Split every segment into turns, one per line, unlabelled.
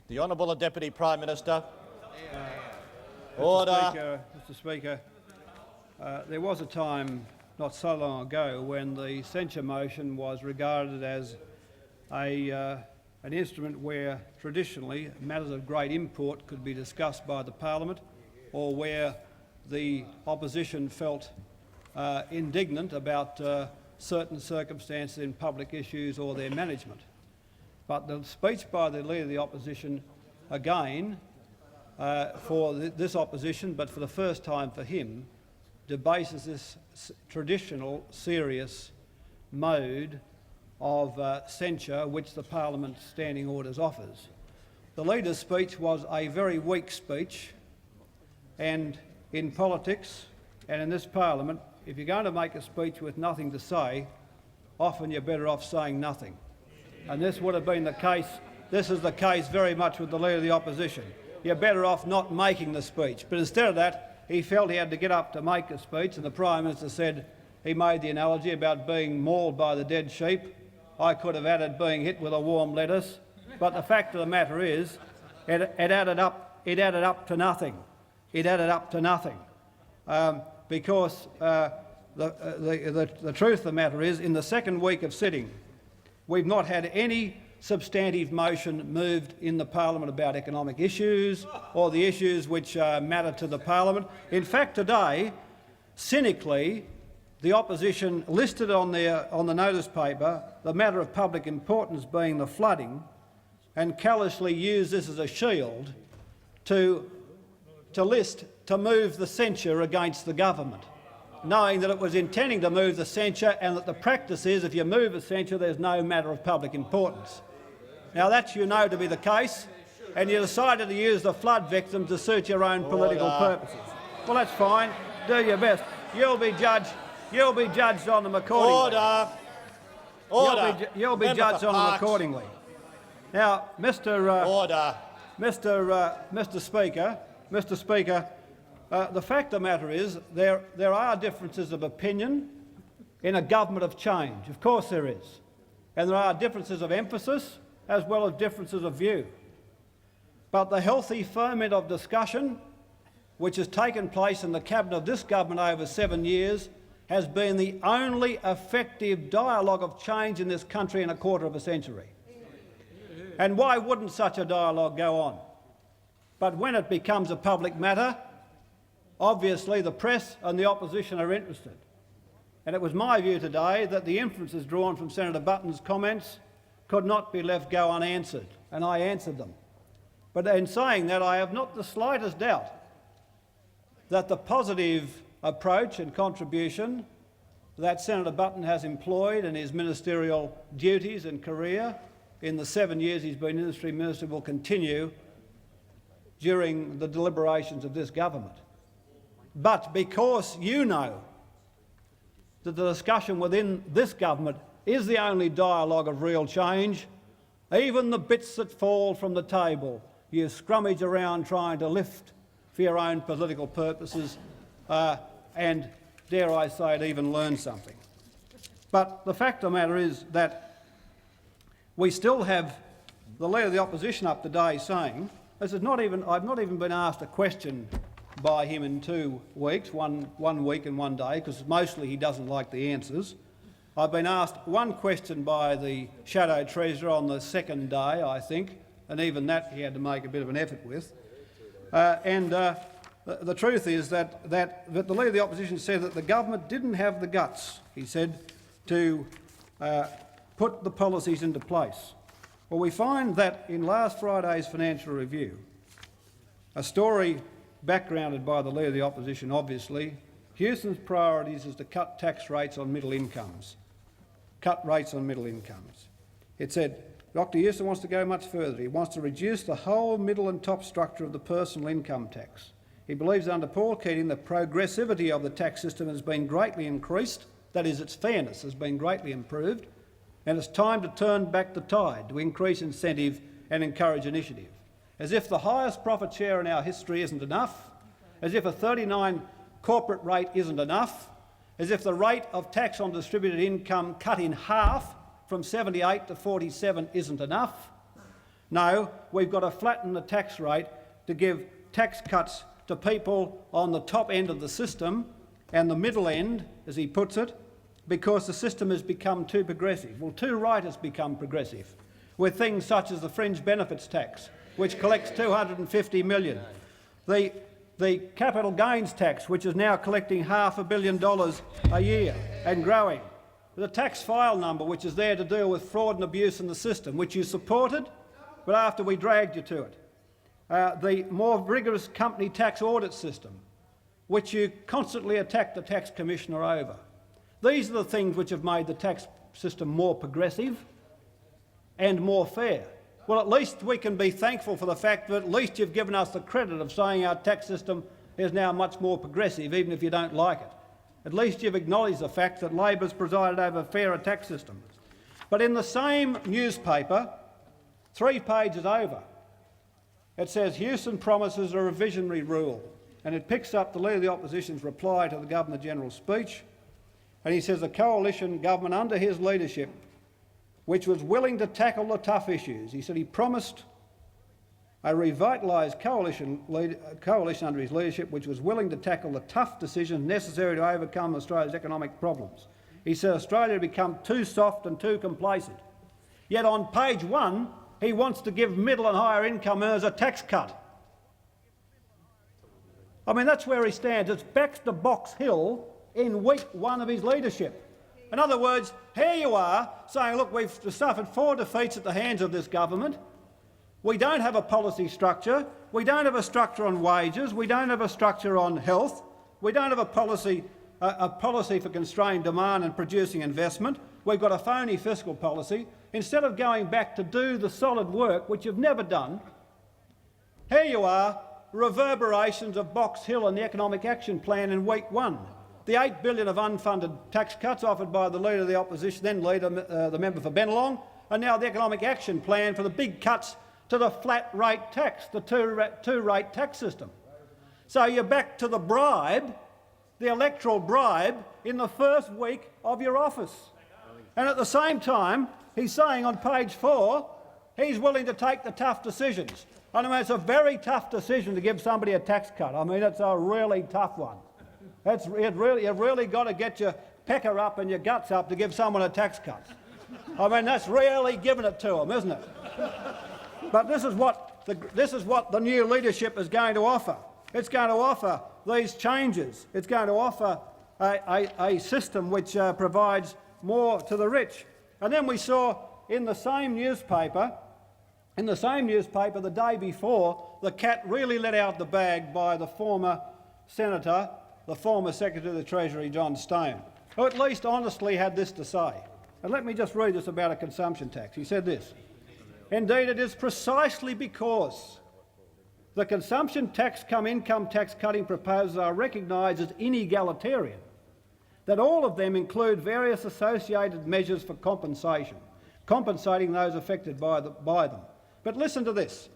The Honourable Deputy Prime Minister. Order.
Mr. Speaker, there was a time not so long ago when the censure motion was regarded as an instrument where traditionally matters of great import could be discussed by the Parliament, or where the opposition felt indignant about certain circumstances in public issues or their management. But the speech by the Leader of the Opposition, again, for this opposition, but for the first time for him, debases this traditional, serious mode of censure which the Parliament's standing orders offers. The Leader's speech was a very weak speech, and in politics and in this Parliament, if you're going to make a speech with nothing to say, often you're better off saying nothing. And this would have been the case. This is the case very much with the Leader of the Opposition. You're better off not making the speech. But instead of that, he felt he had to get up to make a speech, and the Prime Minister said, he made the analogy about being mauled by the dead sheep. I could have added being hit with a warm lettuce. But the fact of the matter is, it added up to nothing. It added up to nothing. Because the truth of the matter is, in the second week of sitting, we've not had any substantive motion moved in the Parliament about economic issues or the issues which matter to the Parliament. In fact, today, cynically, the opposition listed on the notice paper the matter of public importance being the flooding, and callously used this as a shield to move the censure against the government, knowing that it was intending to move the censure and that the practice is if you move the censure there's no matter of public importance. Now that's you know to be the case, and you decided to use the flood victim to suit your own political purposes. Well, that's fine. Do your best. You'll be judged on them accordingly. You'll be judged on them accordingly. Now, Mr. Speaker, the fact of the matter is there are differences of opinion in a government of change. Of course there is. And there are differences of emphasis as well as differences of view. But the healthy ferment of discussion which has taken place in the cabinet of this government over 7 years has been the only effective dialogue of change in this country in a quarter of a century. And why wouldn't such a dialogue go on? But when it becomes a public matter, obviously the press and the opposition are interested. And it was my view today that the inferences drawn from Senator Button's comments could not be left go unanswered, and I answered them. But in saying that, I have not the slightest doubt that the positive approach and contribution that Senator Button has employed in his ministerial duties and career in the 7 years he's been Industry Minister will continue during the deliberations of this government. But because you know that the discussion within this government is the only dialogue of real change, even the bits that fall from the table you scrummage around trying to lift for your own political purposes and, dare I say it, even learn something. But the fact of the matter is that we still have the Leader of the Opposition up today saying, I've not even been asked a question by him in 2 weeks, one week and 1 day, because mostly he doesn't like the answers. I've been asked one question by the Shadow Treasurer on the second day, I think, and even that he had to make a bit of an effort with. The truth is that the Leader of the Opposition said that the government didn't have the guts, he said, to put the policies into place. Well, we find that in last Friday's Financial Review, a story backgrounded by the Leader of the Opposition, obviously, Hewson's priorities is to cut tax rates on middle incomes. Cut rates on middle incomes. It said, Dr Hewson wants to go much further. He wants to reduce the whole middle and top structure of the personal income tax. He believes under Paul Keating the progressivity of the tax system has been greatly increased, that is, its fairness has been greatly improved, and it's time to turn back the tide to increase incentive and encourage initiative. As if the highest profit share in our history isn't enough, as if a 39 corporate rate isn't enough, as if the rate of tax on distributed income cut in half from 78 to 47 isn't enough, No, we've got to flatten the tax rate to give tax cuts to people on the top end of the system and the middle end, as he puts it, because the system has become too progressive. Well, too right has become progressive, with things such as the fringe benefits tax, which collects $250 million, the capital gains tax, which is now collecting $500 million a year and growing, the tax file number, which is there to deal with fraud and abuse in the system, which you supported, but after we dragged you to it, the more rigorous company tax audit system, which you constantly attack the tax commissioner over. These are the things which have made the tax system more progressive and more fair. Well, at least we can be thankful for the fact that at least you've given us the credit of saying our tax system is now much more progressive, even if you don't like it. At least you've acknowledged the fact that Labor's presided over a fairer tax system. But in the same newspaper, 3 pages over, it says Hewson promises a revisionary rule, and it picks up the Leader of the Opposition's reply to the Governor-General's speech, and he says the coalition government under his leadership, which was willing to tackle the tough issues. He said he promised a revitalised coalition under his leadership, which was willing to tackle the tough decisions necessary to overcome Australia's economic problems. He said Australia had become too soft and too complacent. Yet on page 1, he wants to give middle and higher income earners a tax cut. I mean, that's where he stands. It's back to Box Hill in week 1 of his leadership. In other words, here you are saying, look, we've suffered 4 defeats at the hands of this government. We don't have a policy structure. We don't have a structure on wages. We don't have a structure on health. We don't have a policy for constrained demand and producing investment. We've got a phony fiscal policy. Instead of going back to do the solid work, which you've never done, here you are, reverberations of Box Hill and the Economic Action Plan in week 1. The $8 billion of unfunded tax cuts offered by the Leader of the Opposition, then Leader, the member for Bennelong, and now the Economic Action Plan for the big cuts to the flat rate tax, the two-rate tax system. So you're back to the bribe, the electoral bribe, in the first week of your office. And at the same time, he's saying on page 4, he's willing to take the tough decisions. I mean, it's a very tough decision to give somebody a tax cut. I mean, it's a really tough one. You've really got to get your pecker up and your guts up to give someone a tax cut. I mean, that's really giving it to them, isn't it? But this is what the new leadership is going to offer. It's going to offer these changes. It's going to offer a system which provides more to the rich. And then we saw in the same newspaper the day before, the cat really let out the bag by the former senator, the former Secretary of the Treasury, John Stone, who at least honestly had this to say. And let me just read this about a consumption tax. He said this: "Indeed, it is precisely because the consumption tax cum income tax cutting proposals are recognised as inegalitarian that all of them include various associated measures for compensating those affected by them. But listen to this.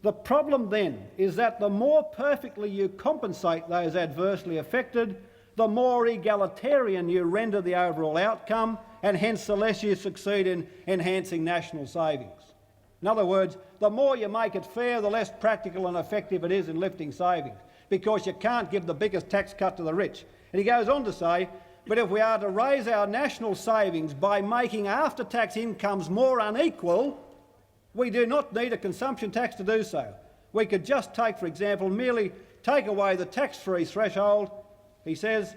The problem then is that the more perfectly you compensate those adversely affected, the more egalitarian you render the overall outcome, and hence the less you succeed in enhancing national savings. In other words, the more you make it fair, the less practical and effective it is in lifting savings, because you can't give the biggest tax cut to the rich." And he goes on to say, "But if we are to raise our national savings by making after-tax incomes more unequal, we do not need a consumption tax to do so. We could just take, for example, merely take away the tax-free threshold," he says,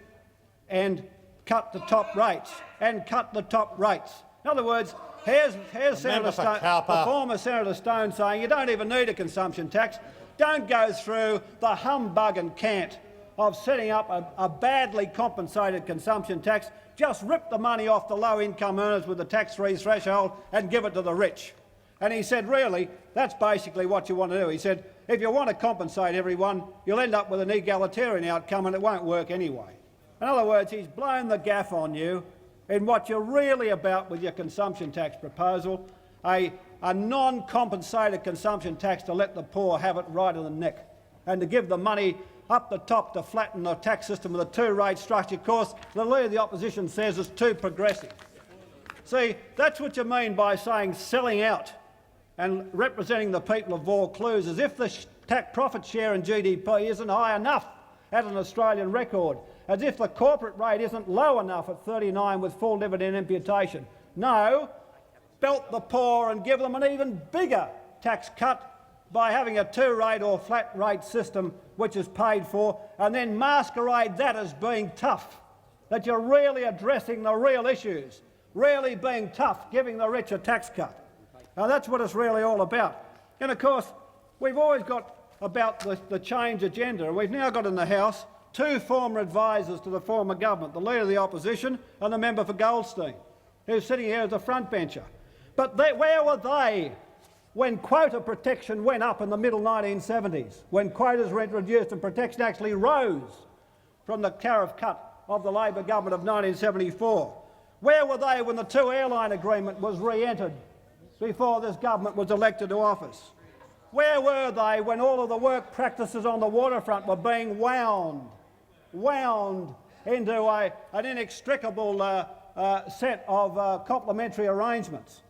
"and cut the top rates. In other words, here's Senator Stone, the former Senator Stone, saying you don't even need a consumption tax. Don't go through the humbug and cant of setting up a badly compensated consumption tax. Just rip the money off the low-income earners with the tax-free threshold and give it to the rich." And he said, really, that's basically what you want to do. He said, if you want to compensate everyone, you'll end up with an egalitarian outcome and it won't work anyway. In other words, he's blown the gaff on you in what you're really about with your consumption tax proposal, a non-compensated consumption tax to let the poor have it right in the neck, and to give the money up the top to flatten the tax system with a two-rate structure. Of course, the Leader of the Opposition says it's too progressive. See, that's what you mean by saying selling out. and representing the people of Vaucluse, as if the profit share in GDP isn't high enough at an Australian record, as if the corporate rate isn't low enough at 39 with full dividend imputation. No, belt the poor and give them an even bigger tax cut by having a two-rate or flat-rate system which is paid for, and then masquerade that as being tough, that you're really addressing the real issues, really being tough, giving the rich a tax cut. Now that's what it's really all about. And of course, we've always got about the change agenda. We've now got in the House two former advisors to the former government, the Leader of the Opposition and the member for Goldstein, who's sitting here as a frontbencher. But where were they when quota protection went up in the middle 1970s, when quotas were introduced and protection actually rose from the tariff cut of the Labor government of 1974? Where were they when the two-airline agreement was re-entered before this government was elected to office? Where were they when all of the work practices on the waterfront were being wound into an inextricable set of complementary arrangements?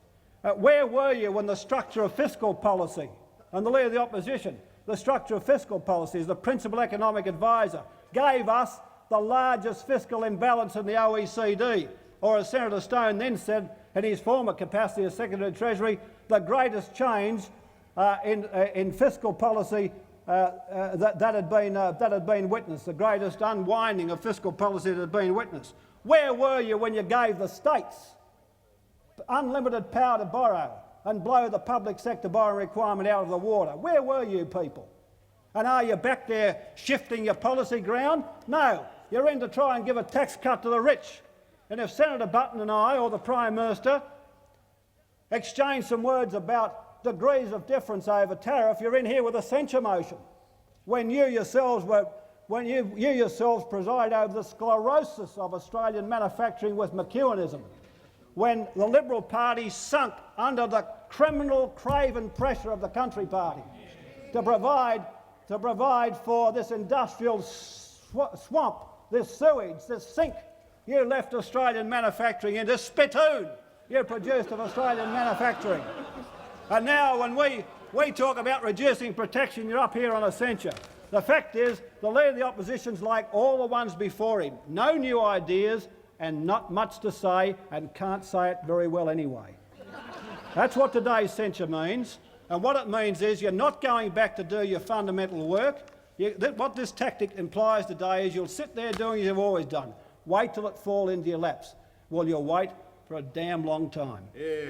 Where were you when the structure of fiscal policy, and the Leader of the Opposition, the structure of fiscal policy as the principal economic advisor, gave us the largest fiscal imbalance in the OECD, or as Senator Stone then said in his former capacity as Secretary of Treasury, the greatest change in fiscal policy that had been witnessed, the greatest unwinding of fiscal policy that had been witnessed. Where were you when you gave the states unlimited power to borrow and blow the public sector borrowing requirement out of the water? Where were you people? And are you back there shifting your policy ground? No, you're in to try and give a tax cut to the rich. And if Senator Button and I, or the Prime Minister, exchange some words about degrees of difference over tariff, you're in here with a censure motion, when you yourselves preside over the sclerosis of Australian manufacturing with McEwenism, when the Liberal Party sunk under the criminal craven pressure of the Country Party to provide for this industrial swamp, this sewage, this sink you left Australian manufacturing in, this spittoon you produced of Australian manufacturing. And now when we talk about reducing protection, you're up here on a censure. The fact is, the Leader of the Opposition's like all the ones before him. No new ideas and not much to say, and can't say it very well anyway. That's what today's censure means. And what it means is you're not going back to do your fundamental work. What this tactic implies today is you'll sit there doing as you've always done. Wait till it falls into your laps. Well, you'll wait for a damn long time. Yeah.